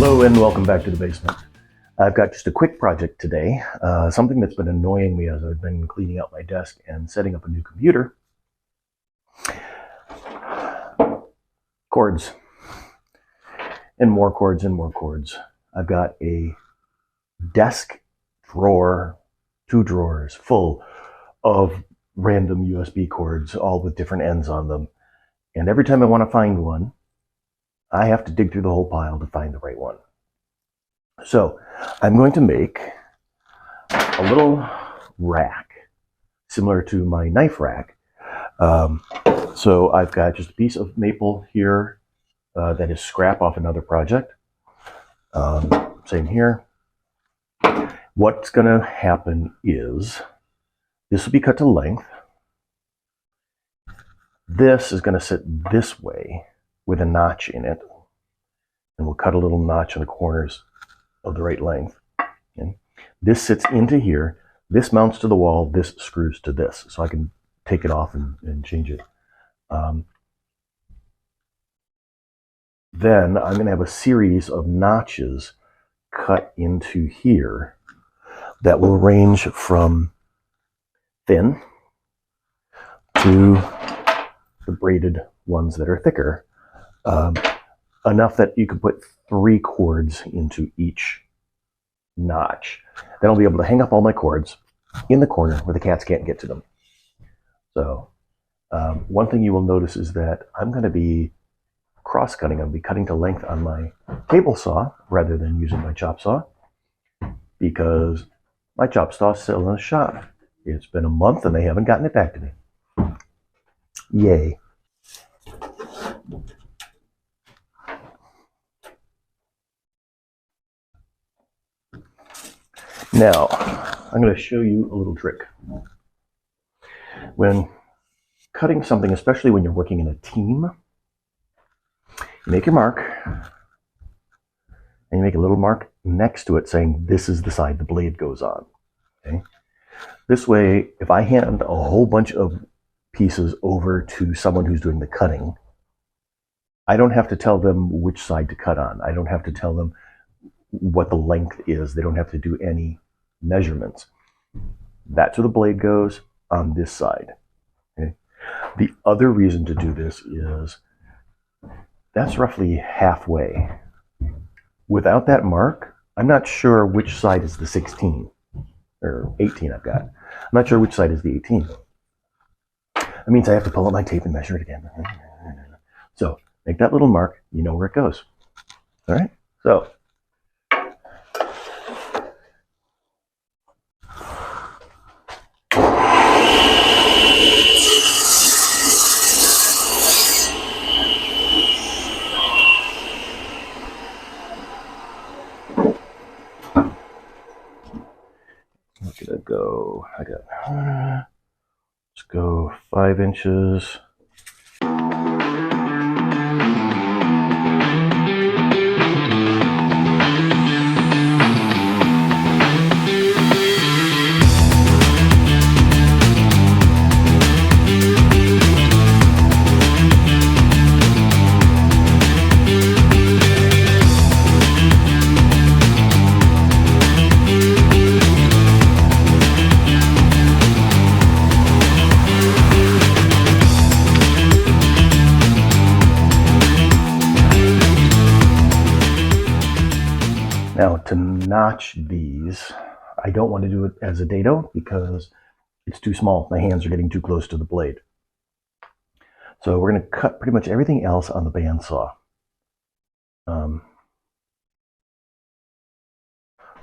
Hello and welcome back to the basement. I've got just a quick project today, something that's been annoying me as I've been cleaning out my desk and setting up a new computer. Cords. And more cords and more cords. I've got a desk drawer, 2 drawers full of random USB cords, all with different ends on them. And every time I want to find one, I have to dig through the whole pile to find the right one. So I'm going to make a little rack similar to my knife rack. So I've got just a piece of maple here that is scrap off another project. Same here. What's going to happen is this will be cut to length. This is going to sit this way with a notch in it. And we'll cut a little notch on the corners of the right length. Okay. This sits into here. This mounts to the wall. This screws to this. So I can take it off and change it. Then I'm going to have a series of notches cut into here that will range from thin to the braided ones that are thicker. Enough that you can put 3 cords into each notch. Then I'll be able to hang up all my cords in the corner where the cats can't get to them. So one thing you will notice is that I'm going to be cross-cutting. I'll be cutting to length on my table saw rather than using my chop saw, because my chop saw is still in the shop. It's been a month and they haven't gotten it back to me. Yay. Now, I'm going to show you a little trick. When cutting something, especially when you're working in a team, you make your mark, and you make a little mark next to it saying this is the side the blade goes on. Okay? This way, if I hand a whole bunch of pieces over to someone who's doing the cutting, I don't have to tell them which side to cut on. I don't have to tell them what the length is. They don't have to do any measurements. That's where the blade goes on this side. Okay? The other reason to do this is that's roughly halfway. Without that mark, I'm not sure which side is the 16 or 18 I've got. I'm not sure which side is the 18. That means I have to pull out my tape and measure it again. So make that little mark, you know where it goes. All right, so I'm gonna go, let's go 5 inches. Now to notch these, I don't want to do it as a dado because it's too small. My hands are getting too close to the blade. So we're going to cut pretty much everything else on the bandsaw. So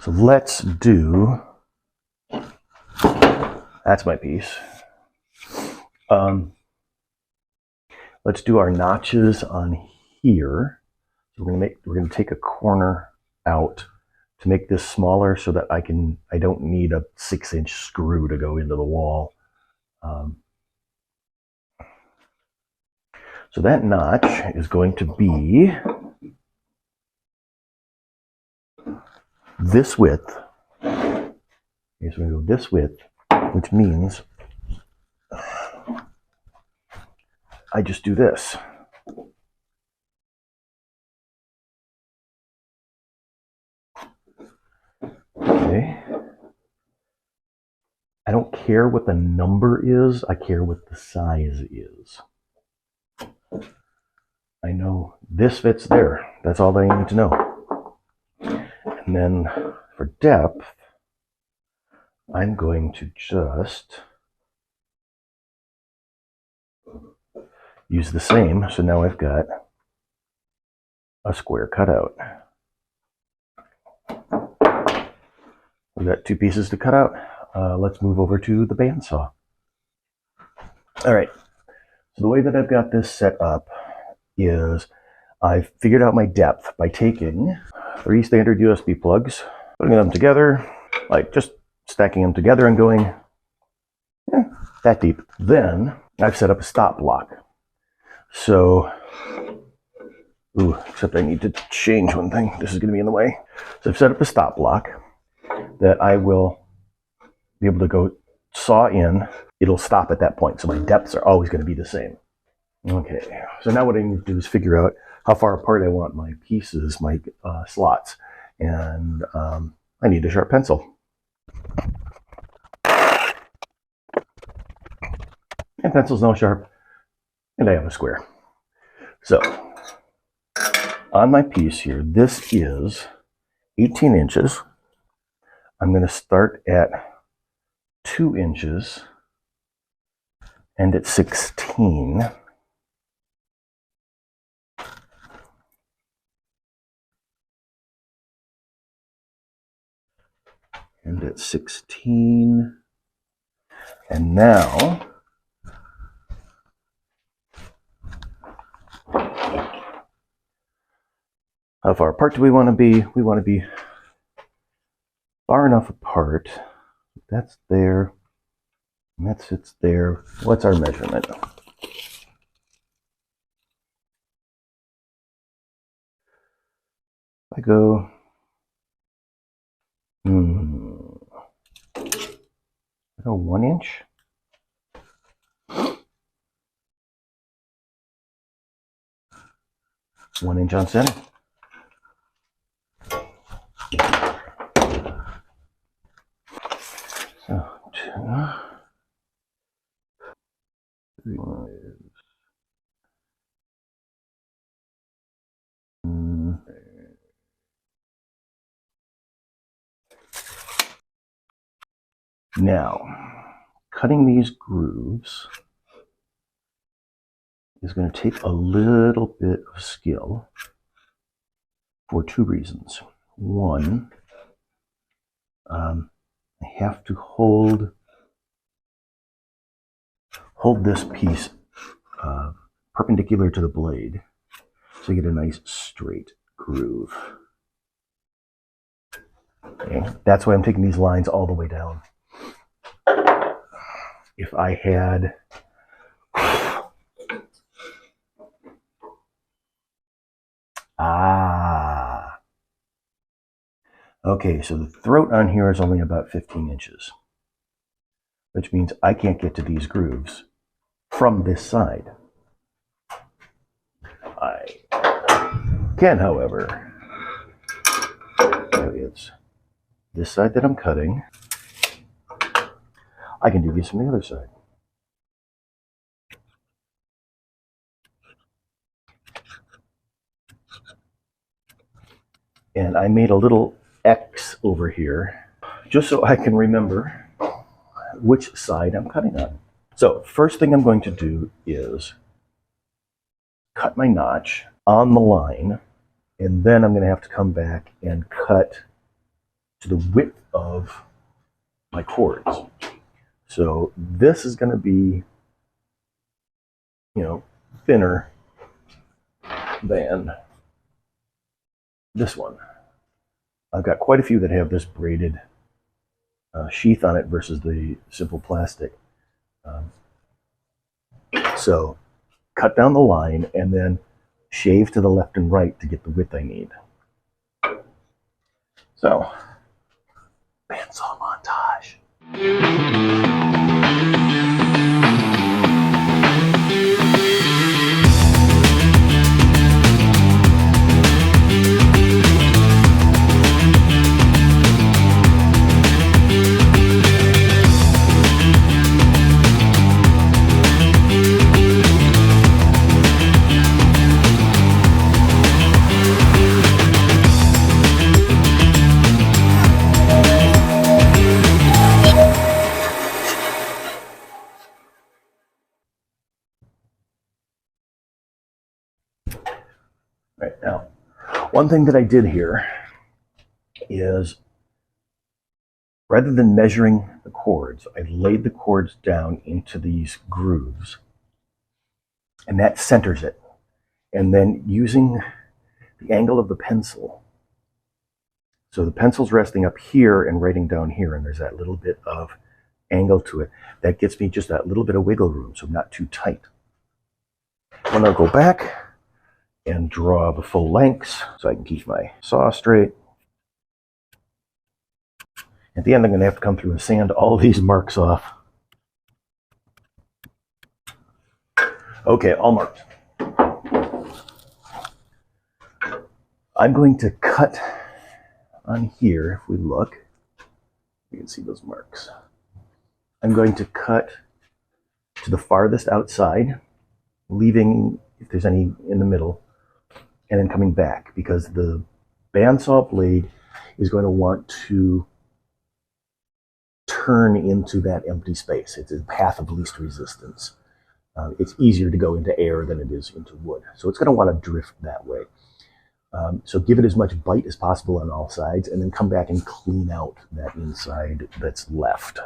let's do, that's my piece. Let's do our notches on here. So we're going to take a corner out to make this smaller so that I don't need a 6-inch screw to go into the wall. So that notch is going to be this width. Okay, so we're going to go this width, which means I just do this. I don't care what the number is, I care what the size is. I know this fits there. That's all I need to know. And then for depth, I'm going to just use the same. So now I've got a square cutout. We've got 2 pieces to cut out. Let's move over to the bandsaw. All right, so the way that I've got this set up is I've figured out my depth by taking 3 standard USB plugs, putting them together, like just stacking them together and going that deep. Then I've set up a stop block. So, except I need to change one thing. This is going to be in the way. So I've set up a stop block that I will be able to go saw in. It'll stop at that point. So my depths are always going to be the same. Okay, so now what I need to do is figure out how far apart I want my pieces, my slots. And I need a sharp pencil. And pencil's now sharp. And I have a square. So, on my piece here, this is 18 inches. I'm going to start at 2 inches and at 16. And at 16. And now, how far apart do we want to be? We want to be far enough apart. That's there. And that sits there. What's our measurement? I go, I go 1 inch. One inch on center. So 2. Now, cutting these grooves is going to take a little bit of skill for 2 reasons. One, I have to hold this piece perpendicular to the blade so you get a nice straight groove. Okay. That's why I'm taking these lines all the way down. If I had okay, so the throat on here is only about 15 inches, which means I can't get to these grooves from this side. I can, however, it's this side that I'm cutting. I can do these from the other side. And I made a little X over here just so I can remember which side I'm cutting on. So first thing I'm going to do is cut my notch on the line, and then I'm going to have to come back and cut to the width of my cords. So this is going to be, thinner than this one. I've got quite a few that have this braided sheath on it versus the simple plastic. So cut down the line and then shave to the left and right to get the width I need. So, bandsaw montage. One thing that I did here is, rather than measuring the chords, I laid the chords down into these grooves, and that centers it. And then using the angle of the pencil, so the pencil's resting up here and writing down here, and there's that little bit of angle to it. That gets me just that little bit of wiggle room, so not too tight. Then I'll go back and draw the full lengths so I can keep my saw straight. At the end, I'm going to have to come through and sand all these marks off. Okay, all marked. I'm going to cut on here. If we look, you can see those marks. I'm going to cut to the farthest outside, leaving, if there's any in the middle, and then coming back, because the bandsaw blade is going to want to turn into that empty space. It's a path of least resistance. It's easier to go into air than it is into wood. So it's going to want to drift that way. So give it as much bite as possible on all sides, and then come back and clean out that inside that's left.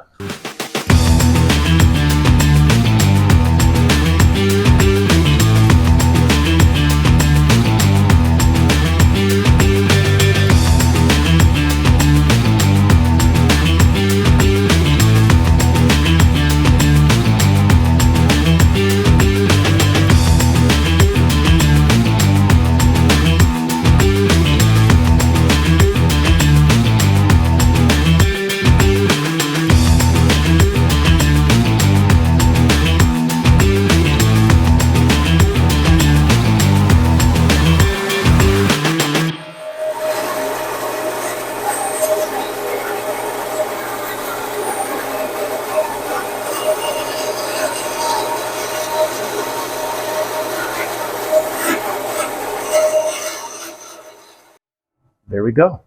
There we go.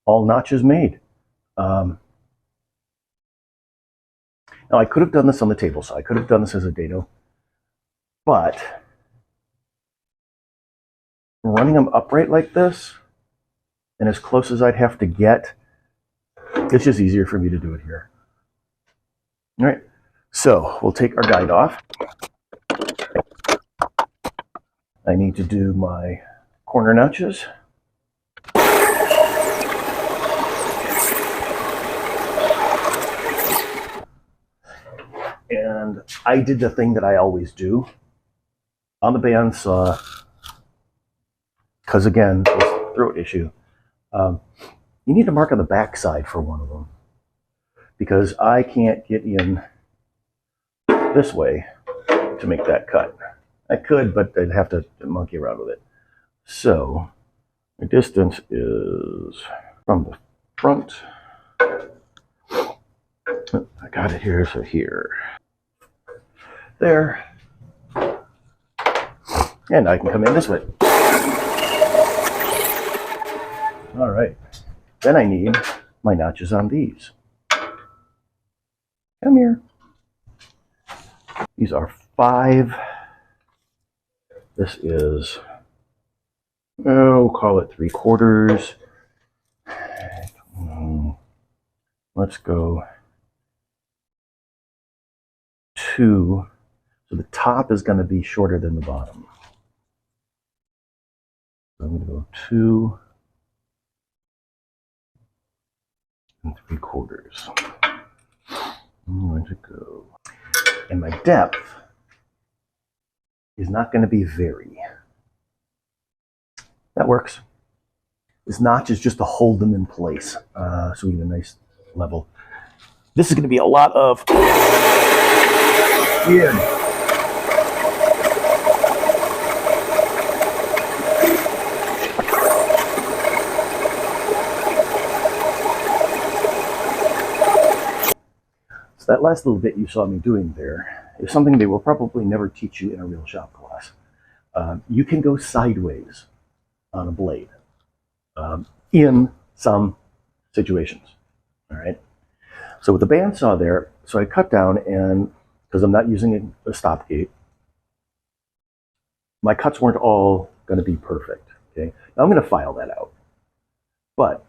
All notches made. Now I could have done this on the table, so I could have done this as a dado, but running them upright like this, and as close as I'd have to get, it's just easier for me to do it here. All right, so we'll take our guide off. I need to do my corner notches. And I did the thing that I always do on the bandsaw, because again, this throat issue, you need to mark on the back side for one of them, because I can't get in this way to make that cut. I could, but I'd have to monkey around with it. So the distance is from the front. I got it here, so here. There. And I can come in this way. All right. Then I need my notches on these. Come here. These are 5. This is, oh, call it 3/4. Let's go 2. So the top is going to be shorter than the bottom. So I'm going to go 2 3/4. I'm going to go, and my depth is not going to be very. That works. This notch is just to hold them in place, so we get a nice level. This is going to be a lot of weird. So that last little bit you saw me doing there is something they will probably never teach you in a real shop class. You can go sideways on a blade in some situations. All right. So with the bandsaw there, so I cut down, and because I'm not using a stop gate, my cuts weren't all going to be perfect. Okay, now I'm going to file that out. But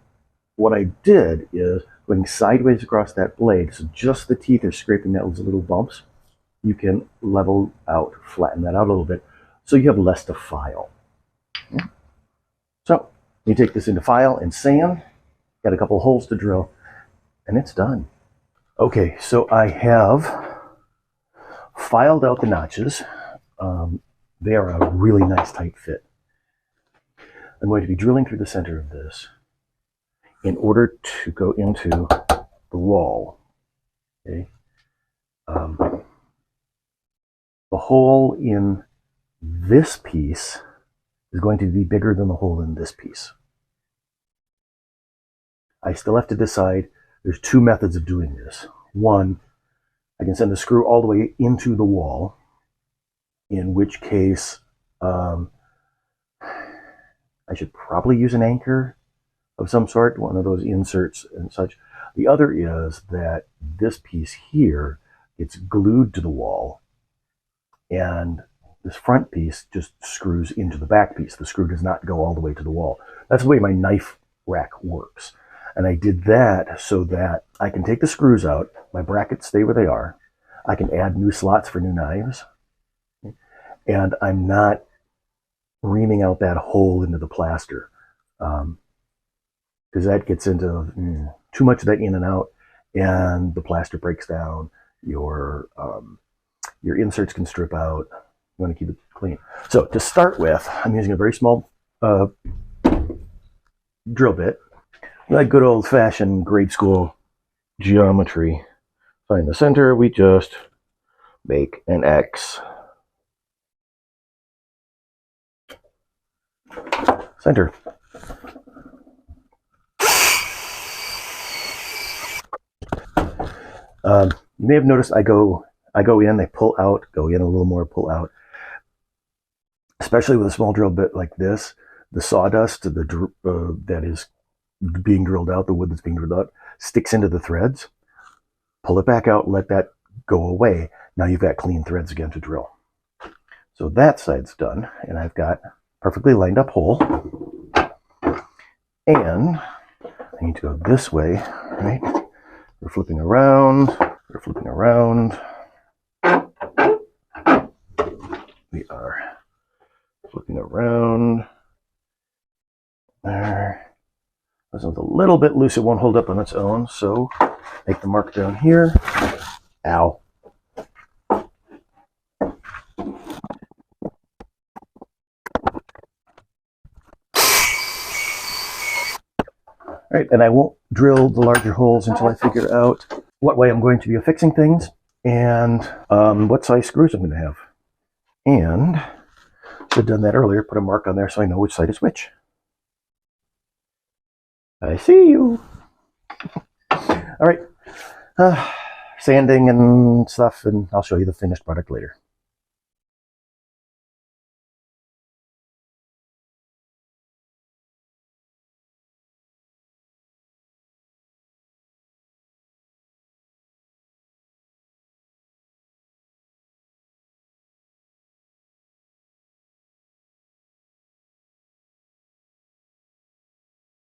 what I did is going sideways across that blade, so just the teeth are scraping those little bumps. You can level out, flatten that out a little bit, so you have less to file. So you take this into file and sand, got a couple holes to drill, and it's done. Okay, so I have filed out the notches. They are a really nice tight fit. I'm going to be drilling through the center of this in order to go into the wall. Okay. The hole in this piece is going to be bigger than the hole in this piece. I still have to decide. There's two methods of doing this. One, I can send the screw all the way into the wall, in which case I should probably use an anchor of some sort, one of those inserts and such. The other is that this piece here gets glued to the wall, and this front piece just screws into the back piece. The screw does not go all the way to the wall. That's the way my knife rack works. And I did that so that I can take the screws out, my brackets stay where they are, I can add new slots for new knives, and I'm not reaming out that hole into the plaster, because that gets into too much of that in and out, and the plaster breaks down. Your inserts can strip out. You want to keep it clean. So to start with, I'm using a very small drill bit, like good old-fashioned grade school geometry. Find the center. We just make an X. Center. You may have noticed I go in, I pull out, go in a little more, pull out. Especially with a small drill bit like this, the sawdust that is being drilled out, the wood that's being drilled out, sticks into the threads. Pull it back out, let that go away. Now you've got clean threads again to drill. So that side's done, and I've got perfectly lined up hole. And I need to go this way, right? We're flipping around, We are flipping around. There. This one's a little bit loose, it won't hold up on its own, so make the mark down here. Ow. All right, and I won't drill the larger holes until I figure out what way I'm going to be affixing things and what size screws I'm going to have. And should have done that earlier, put a mark on there so I know which side is which. I see you. All right, sanding and stuff, and I'll show you the finished product later.